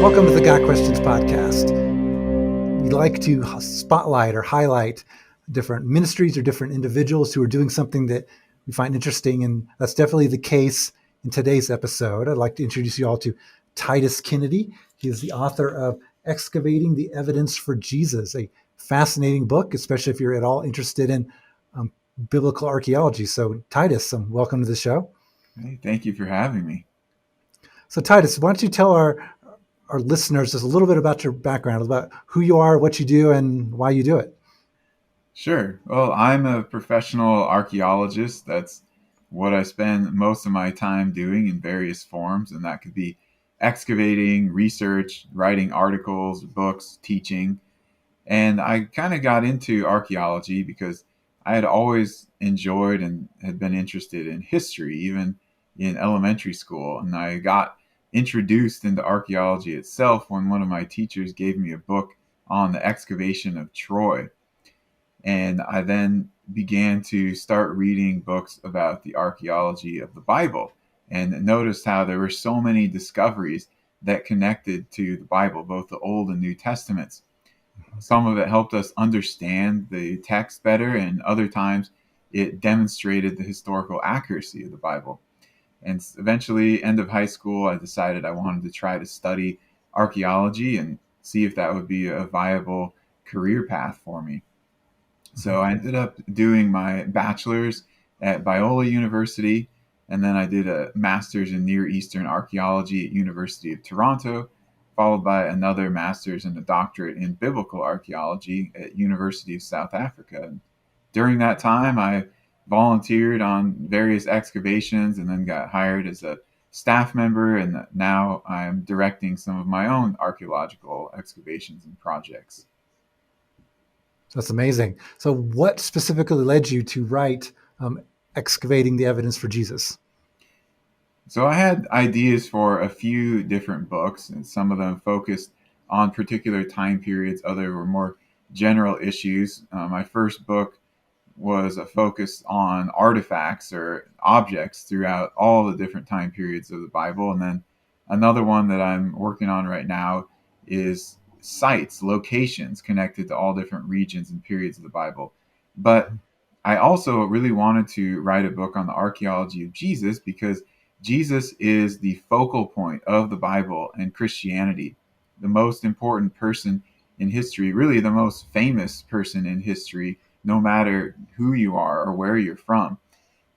Welcome to the Got Questions podcast. We like to spotlight or highlight different ministries or different individuals who are doing something that we find interesting, and that's definitely the case in today's episode. I'd like to introduce you all to Titus Kennedy. He is the author of Excavating the Evidence for Jesus, a fascinating book, especially if you're at all interested in biblical archaeology. So Titus, welcome to the show. Hey, thank you for having me. So Titus, why don't you tell our listeners just a little bit about your background, about who you are, what you do, and why you do it. Sure. Well, I'm a professional archaeologist. That's what I spend most of my time doing in various forms, and that could be excavating, research, writing articles, books, teaching. And I kind of got into archaeology because I had always enjoyed and had been interested in history, even in elementary school. And I got introduced into archaeology itself when one of my teachers gave me a book on the excavation of Troy. And I then began to start reading books about the archaeology of the Bible and noticed how there were so many discoveries that connected to the Bible, both the Old and New Testaments. Some of it helped us understand the text better, and other times it demonstrated the historical accuracy of the Bible. And eventually, end of high school, I decided I wanted to try to study archaeology and see if that would be a viable career path for me. So I ended up doing my bachelor's at Biola University, and then I did a master's in Near Eastern archaeology at University of Toronto, followed by another master's and a doctorate in biblical archaeology at University of South Africa. And during that time, I volunteered on various excavations and then got hired as a staff member, and now I'm directing some of my own archaeological excavations and projects. That's amazing. So what specifically led you to write Excavating the Evidence for Jesus? So I had ideas for a few different books, and some of them focused on particular time periods, other were more general issues. My first book was a focus on artifacts or objects throughout all the different time periods of the Bible. And then another one that I'm working on right now is sites, locations connected to all different regions and periods of the Bible. But I also really wanted to write a book on the archaeology of Jesus because Jesus is the focal point of the Bible and Christianity, the most important person in history, really the most famous person in history, no matter who you are or where you're from.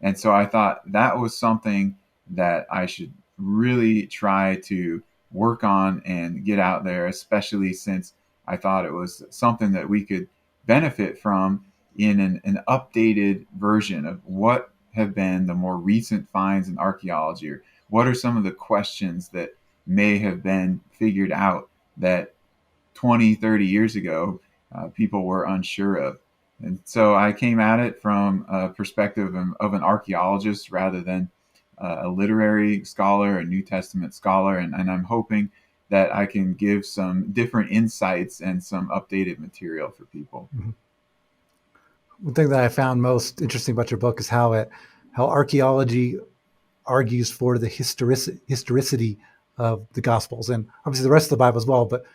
And so I thought that was something that I should really try to work on and get out there, especially since I thought it was something that we could benefit from in an updated version of what have been the more recent finds in archaeology, or what are some of the questions that may have been figured out that 20, 30 years ago people were unsure of. And so I came at it from a perspective of an archaeologist rather than a literary scholar, a New Testament scholar. And I'm hoping that I can give some different insights and some updated material for people. Mm-hmm. One thing that I found most interesting about your book is how archaeology argues for the historicity of the Gospels, and obviously the rest of the Bible as well, but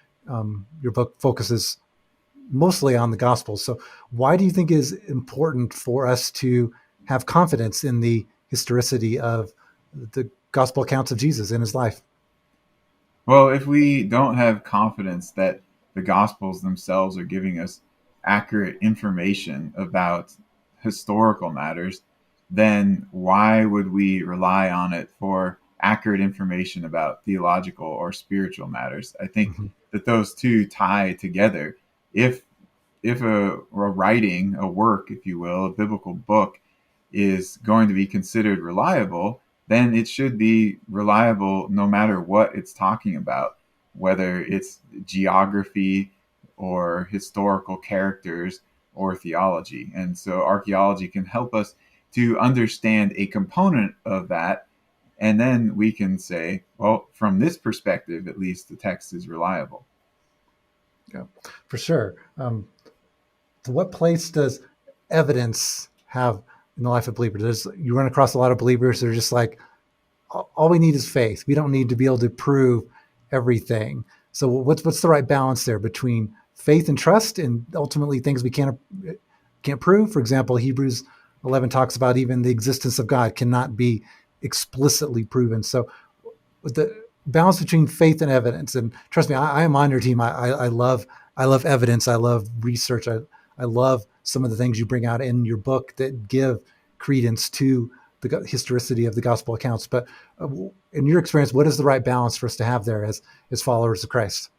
your book focuses mostly on the Gospels. So why do you think it is important for us to have confidence in the historicity of the Gospel accounts of Jesus and his life? Well, if we don't have confidence that the Gospels themselves are giving us accurate information about historical matters, then why would we rely on it for accurate information about theological or spiritual matters? I think that those two tie together. If a writing, a work, if you will, a biblical book is going to be considered reliable, then it should be reliable no matter what it's talking about, whether it's geography or historical characters or theology. And so archaeology can help us to understand a component of that. And then we can say, well, from this perspective, at least the text is reliable. Yeah, for sure. So what place does evidence have in the life of believers? You run across a lot of believers that are just like, all we need is faith. We don't need to be able to prove everything. So what's the right balance there between faith and trust, and ultimately things we can't prove? For example, Hebrews 11 talks about even the existence of God cannot be explicitly proven. So with the balance between faith and evidence, and trust me, I am on your team. I love evidence. I love research. I love some of the things you bring out in your book that give credence to the historicity of the gospel accounts. But in your experience, what is the right balance for us to have there as followers of Christ?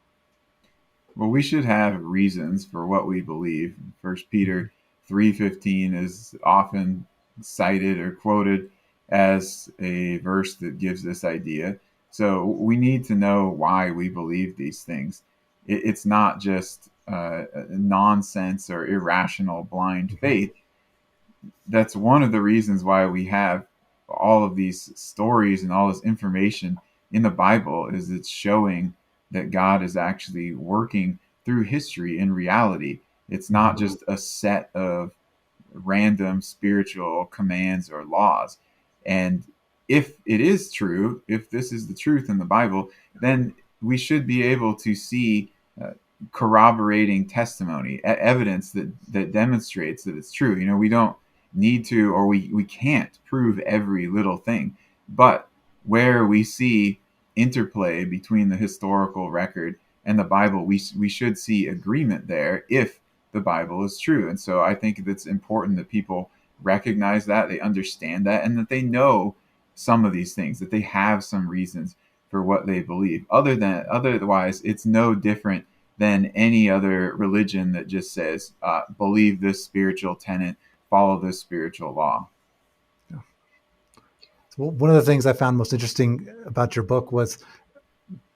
Well, we should have reasons for what we believe. First Mm-hmm. Peter 3:15 is often cited or quoted as a verse that gives this idea. So we need to know why we believe these things. It's not just nonsense or irrational blind Mm-hmm. faith. That's one of the reasons why we have all of these stories and all this information in the Bible, is it's showing that God is actually working through history in reality. It's not Mm-hmm. just a set of random spiritual commands or laws. And if it is true, if this is the truth in the Bible, then we should be able to see corroborating testimony, evidence that demonstrates that it's true. We don't need to, or we can't prove every little thing, but where we see interplay between the historical record and the Bible, we should see agreement there if the Bible is true. And so I think it's important that people recognize that, they understand that, and that they know some of these things, that they have some reasons for what they believe. Otherwise, it's no different than any other religion that just says, believe this spiritual tenet, follow this spiritual law. So one of the things I found most interesting about your book was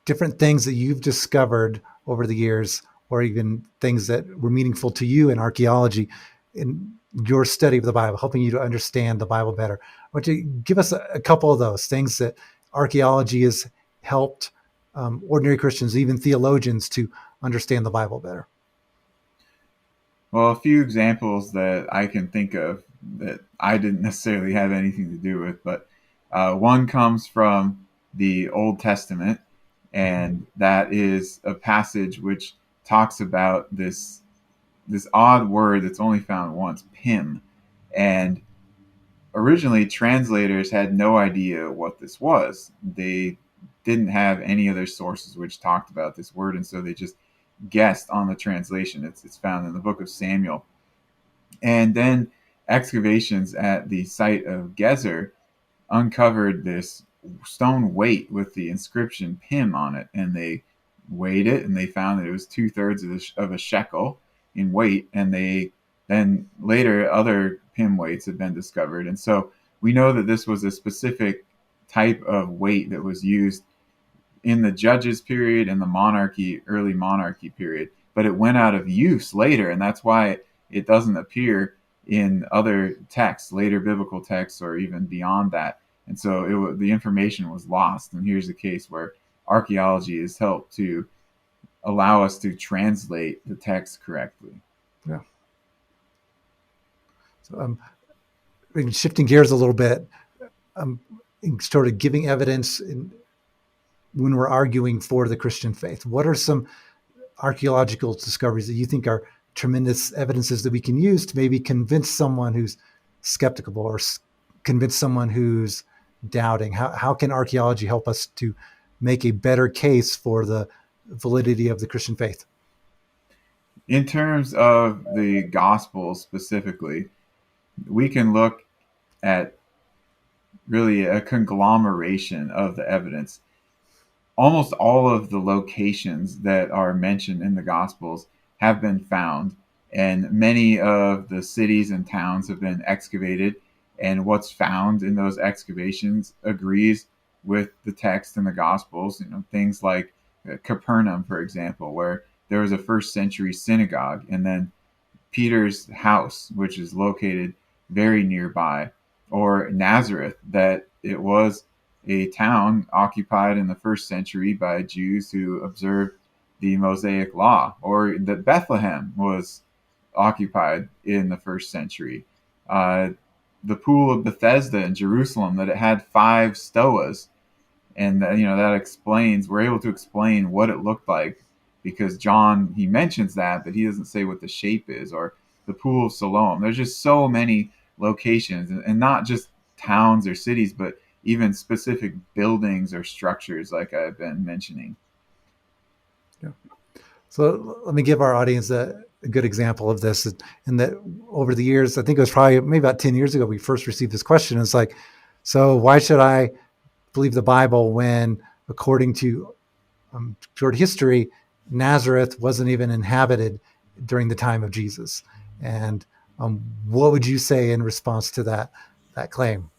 different things that you've discovered over the years, or even things that were meaningful to you in archaeology, in your study of the Bible, helping you to understand the Bible better. Why don't you give us a couple of those things that archaeology has helped ordinary Christians, even theologians, to understand the Bible better? Well, a few examples that I can think of that I didn't necessarily have anything to do with, but one comes from the Old Testament, Mm-hmm. and that is a passage which talks about this odd word that's only found once, pim. And originally, translators had no idea what this was. They didn't have any other sources which talked about this word, and so they just guessed on the translation. It's found in the book of Samuel. And then excavations at the site of Gezer uncovered this stone weight with the inscription Pim on it, and they weighed it, and they found that it was 2/3 of a shekel in weight. And they then later other Pim weights have been discovered, and so we know that this was a specific type of weight that was used in the Judges period and the early monarchy period, but it went out of use later, and that's why it doesn't appear in other texts, later biblical texts, or even beyond that. And so the information was lost. And here's the case where archaeology has helped to allow us to translate the text correctly. Yeah. So shifting gears a little bit, um, sort of giving evidence when we're arguing for the Christian faith. What are some archaeological discoveries that you think are tremendous evidences that we can use to maybe convince someone who's skeptical, or convince someone who's doubting? How can archaeology help us to make a better case for the validity of the Christian faith? In terms of the Gospels specifically, we can look at really a conglomeration of the evidence. Almost all of the locations that are mentioned in the Gospels have been found, and many of the cities and towns have been excavated. And what's found in those excavations agrees with the text in the Gospels. Things like Capernaum, for example, where there was a first century synagogue, and then Peter's house, which is located very nearby, or Nazareth, that it was a town occupied in the first century by Jews who observed the Mosaic law, or that Bethlehem was occupied in the first century. Uh, the pool of Bethesda in Jerusalem, that it had 5 stoas, and that explains, we're able to explain what it looked like, because John, he mentions that, but he doesn't say what the shape is, or the pool of Siloam. There's just so many locations, and not just towns or cities, but even specific buildings or structures, like I've been mentioning. Yeah. So let me give our audience a good example of this. In that, over the years, I think it was probably maybe about 10 years ago, we first received this question. It's like, so why should I believe the Bible when, according to short history, Nazareth wasn't even inhabited during the time of Jesus? And what would you say in response to that claim?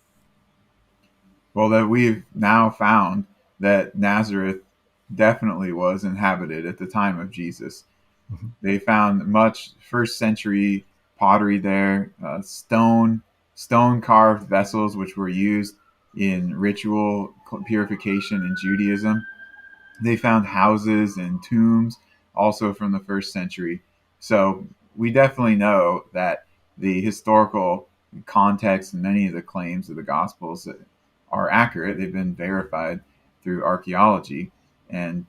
Well, that we've now found that Nazareth definitely was inhabited at the time of Jesus. Mhm. They found much first century pottery there, stone carved vessels which were used in ritual purification in Judaism. They found houses and tombs also from the first century. So we definitely know that the historical context and many of the claims of the Gospels are accurate. They've been verified through archaeology. And,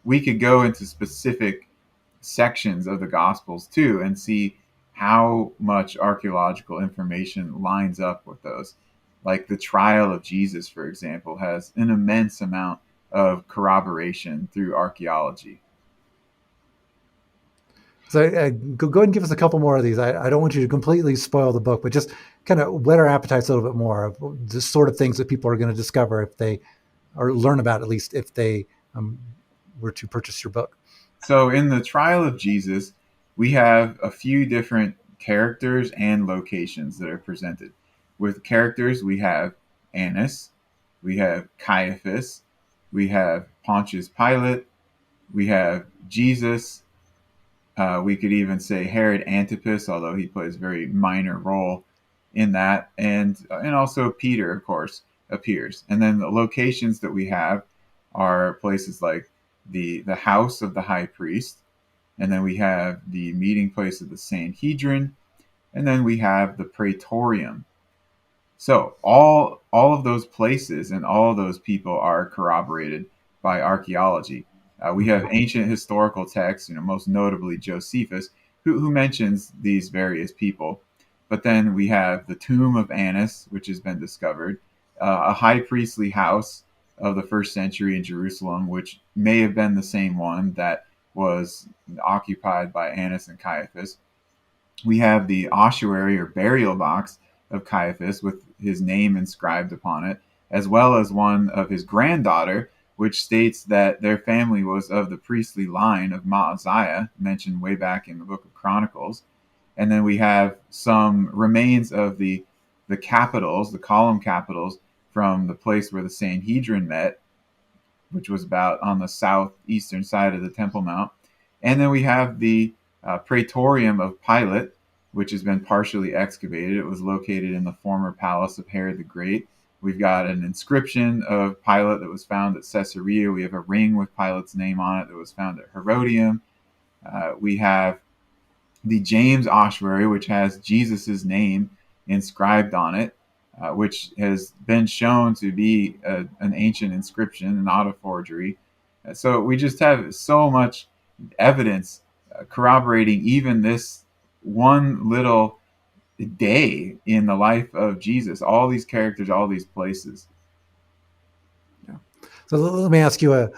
we could go into specific sections of the Gospels too and see how much archaeological information lines up with those. Like the trial of Jesus, for example, has an immense amount of corroboration through archaeology. So go ahead and give us a couple more of these. I don't want you to completely spoil the book, but just kind of whet our appetites a little bit more of the sort of things that people are going to discover if they, or learn about at least if they were to purchase your book. So in the trial of Jesus, we have a few different characters and locations that are presented. With characters, we have Annas, we have Caiaphas, we have Pontius Pilate, we have Jesus. We could even say Herod Antipas, although he plays a very minor role in that, and also Peter, of course, appears. And then the locations that we have are places like the house of the high priest, and then we have the meeting place of the Sanhedrin, and then we have the Praetorium. So all of those places and all of those people are corroborated by archaeology. We have ancient historical texts, most notably Josephus, who mentions these various people. But then we have the tomb of Annas, which has been discovered, a high priestly house of the first century in Jerusalem, which may have been the same one that was occupied by Annas and Caiaphas. We have the ossuary or burial box of Caiaphas with his name inscribed upon it, as well as one of his granddaughter, which states that their family was of the priestly line of Maaziah, mentioned way back in the book of Chronicles. And then we have some remains of the capitals, the column capitals, from the place where the Sanhedrin met, which was about on the southeastern side of the Temple Mount. And then we have the Praetorium of Pilate, which has been partially excavated. It was located in the former palace of Herod the Great. We've got an inscription of Pilate that was found at Caesarea. We have a ring with Pilate's name on it that was found at Herodium. We have the James ossuary, which has Jesus's name inscribed on it, which has been shown to be an ancient inscription, not a forgery. So we just have so much evidence corroborating even this one little day in the life of Jesus. All these characters, all these places. Yeah. So let me ask you a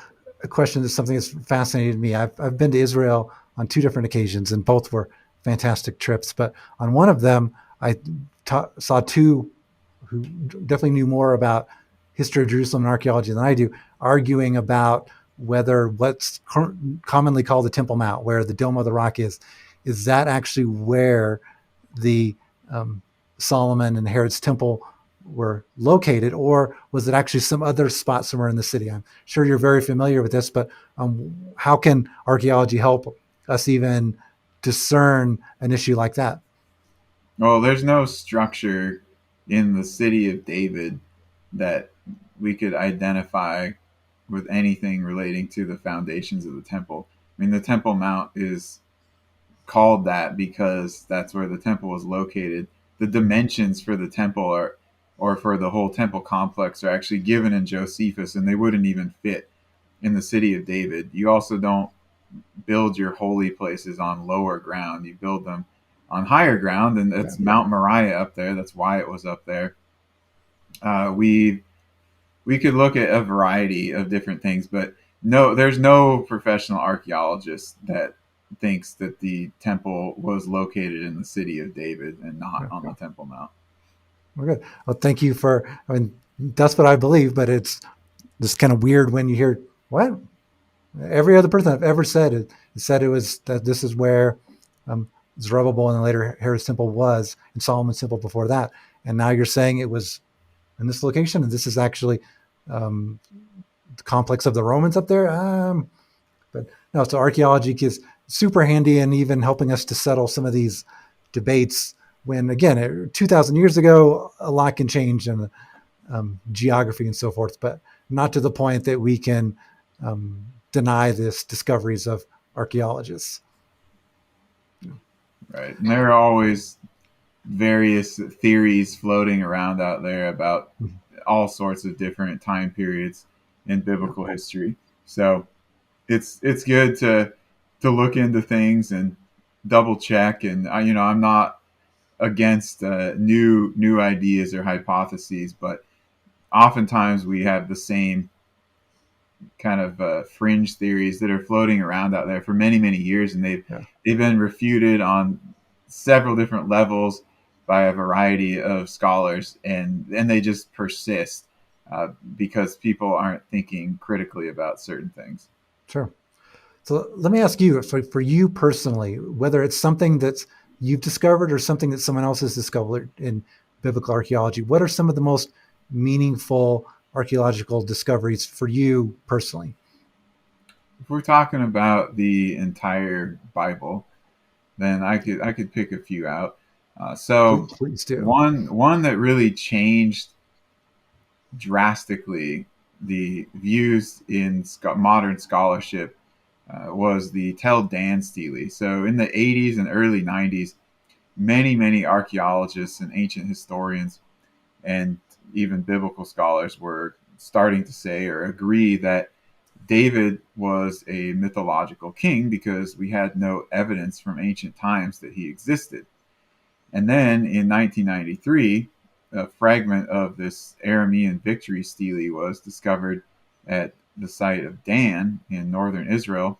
question. That's something that's fascinated me. I've been to Israel on two different occasions, and both were fantastic trips. But on one of them, I saw two who definitely knew more about history of Jerusalem and archaeology than I do, arguing about whether what's commonly called the Temple Mount, where the Dome of the Rock is that actually where the Solomon and Herod's temple were located, or was it actually some other spot somewhere in the city? I'm sure you're very familiar with this, but how can archaeology help us even discern an issue like that? Well, there's no structure in the city of David that we could identify with anything relating to the foundations of the temple. I mean, the Temple Mount is called that because that's where the temple was located. The dimensions for the temple or for the whole temple complex are actually given in Josephus, and they wouldn't even fit in the city of David. You also don't build your holy places on lower ground. You build them on higher ground, and Yeah. it's Mount Moriah up there. That's why it was up there. We could look at a variety of different things, but no, there's no professional archaeologist that thinks that the temple was located in the city of David and not on Okay. the Temple Mount. We're good. Well, thank you for. I mean, that's what I believe, but it's just kind of weird when you hear what every other person I've ever said it said it was that this is where Zerubbabel and later Herod's temple was, and Solomon's temple before that, and now you're saying it was in this location, and this is actually um, the complex of the Romans up there. But no, so archaeology is super handy and even helping us to settle some of these debates. When again, 2,000 years ago, a lot can change in geography and so forth, but not to the point that we can deny this discoveries of archaeologists. Right. And there are always various theories floating around out there about all sorts of different time periods in biblical history. So it's good to look into things and double check. And I'm not against new ideas or hypotheses, but oftentimes we have the same kind of fringe theories that are floating around out there for many years, and Yeah, they've been refuted on several different levels by a variety of scholars, and they just persist because people aren't thinking critically about certain things. sure. So let me ask you, for you personally, whether it's something that you've discovered or something that someone else has discovered in biblical archaeology, what are some of the most meaningful archaeological discoveries for you personally? If we're talking about the entire Bible, then I could pick a few out. So Please do. one that really changed drastically the views in modern scholarship was the Tel Dan stele. So in the 80s and early 90s, many archaeologists and ancient historians and even biblical scholars were starting to say or agree that David was a mythological king because we had no evidence from ancient times that he existed. And then in 1993, a fragment of this Aramean victory stele was discovered at the site of Dan in northern Israel.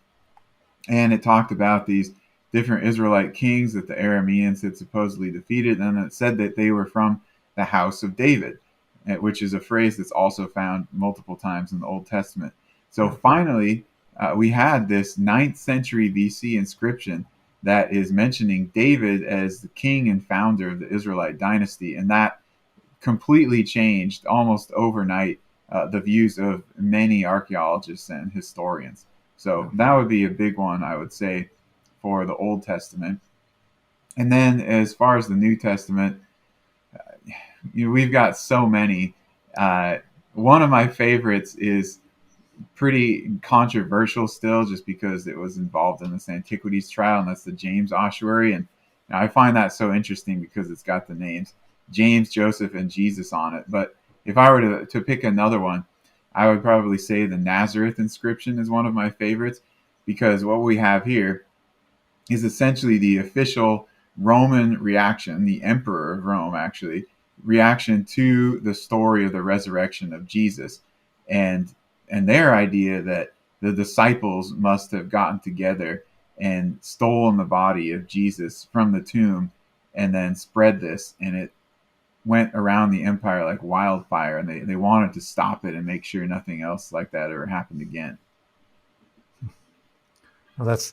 And it talked about these different Israelite kings that the Arameans had supposedly defeated. And it said that they were from the house of David, which is a phrase that's also found multiple times in the Old Testament. So finally, we had this 9th century BC inscription that is mentioning David as the king and founder of the Israelite dynasty. And that completely changed almost overnight the views of many archaeologists and historians. So that would be a big one, I would say, for the Old Testament. And then as far as the New Testament, we've got so many. One of my favorites is pretty controversial still, just because it was involved in this antiquities trial, and that's the James ossuary. And I find that so interesting because it's got the names James, Joseph, and Jesus on it. But if I were to pick another one, I would probably say the Nazareth inscription is one of my favorites, because what we have here is essentially the official Roman reaction, the emperor of Rome actually, reaction to the story of the resurrection of Jesus. And their idea that the disciples must have gotten together and stolen the body of Jesus from the tomb and then spread this, and it went around the empire like wildfire, and they wanted to stop it and make sure nothing else like that ever happened again. Well, that's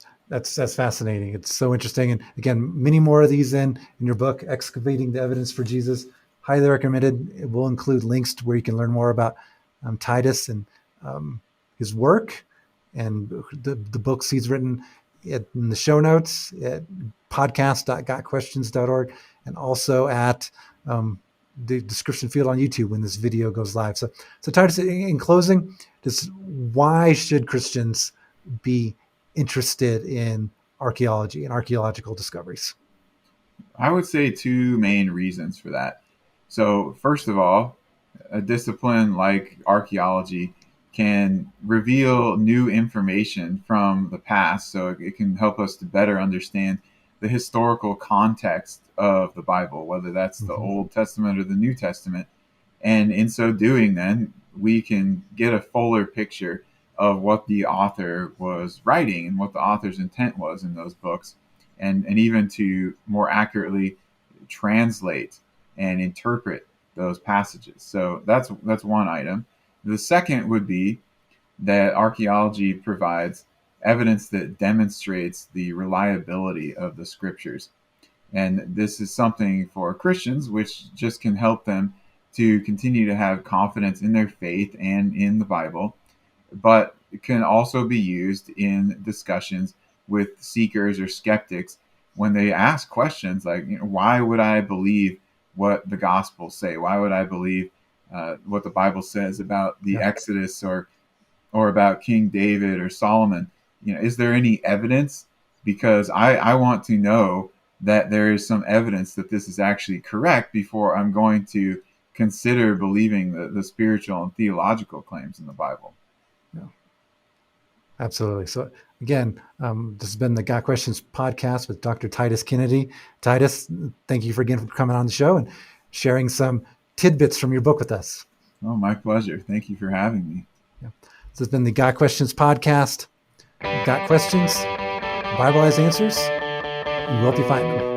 fascinating. It's so interesting, and again, many more of these in your book, "Excavating the Evidence for Jesus." Highly recommended. It will include links to where you can learn more about Titus and his work and the books he's written in the show notes at podcast.gotquestions.org, and also at the description field on YouTube when this video goes live. So Titus, in closing, just why should Christians be interested in archaeology and archaeological discoveries? I would say two main reasons for that. So, first of all, a discipline like archaeology can reveal new information from the past, so it can help us to better understand the historical context of the Bible, whether that's the Mm-hmm. Old Testament or the New Testament. And in so doing, then we can get a fuller picture of what the author was writing and what the author's intent was in those books, and even to more accurately translate and interpret those passages. So that's one item. The second would be that archaeology provides evidence that demonstrates the reliability of the scriptures. And this is something for Christians, which just can help them to continue to have confidence in their faith and in the Bible, but it can also be used in discussions with seekers or skeptics when they ask questions like, why would I believe what the Gospels say? Why would I believe what the Bible says about the Yeah. Exodus or about King David or Solomon? Is there any evidence? Because I want to know that there is some evidence that this is actually correct before I'm going to consider believing the spiritual and theological claims in the Bible. Yeah. Absolutely. So again, this has been the Got Questions podcast with Dr. Titus Kennedy. Titus, thank you for coming on the show and sharing some tidbits from your book with us. Oh, my pleasure. Thank you for having me. Yeah. This has been the Got Questions podcast. Got questions? Bible has answers. You will if you find them.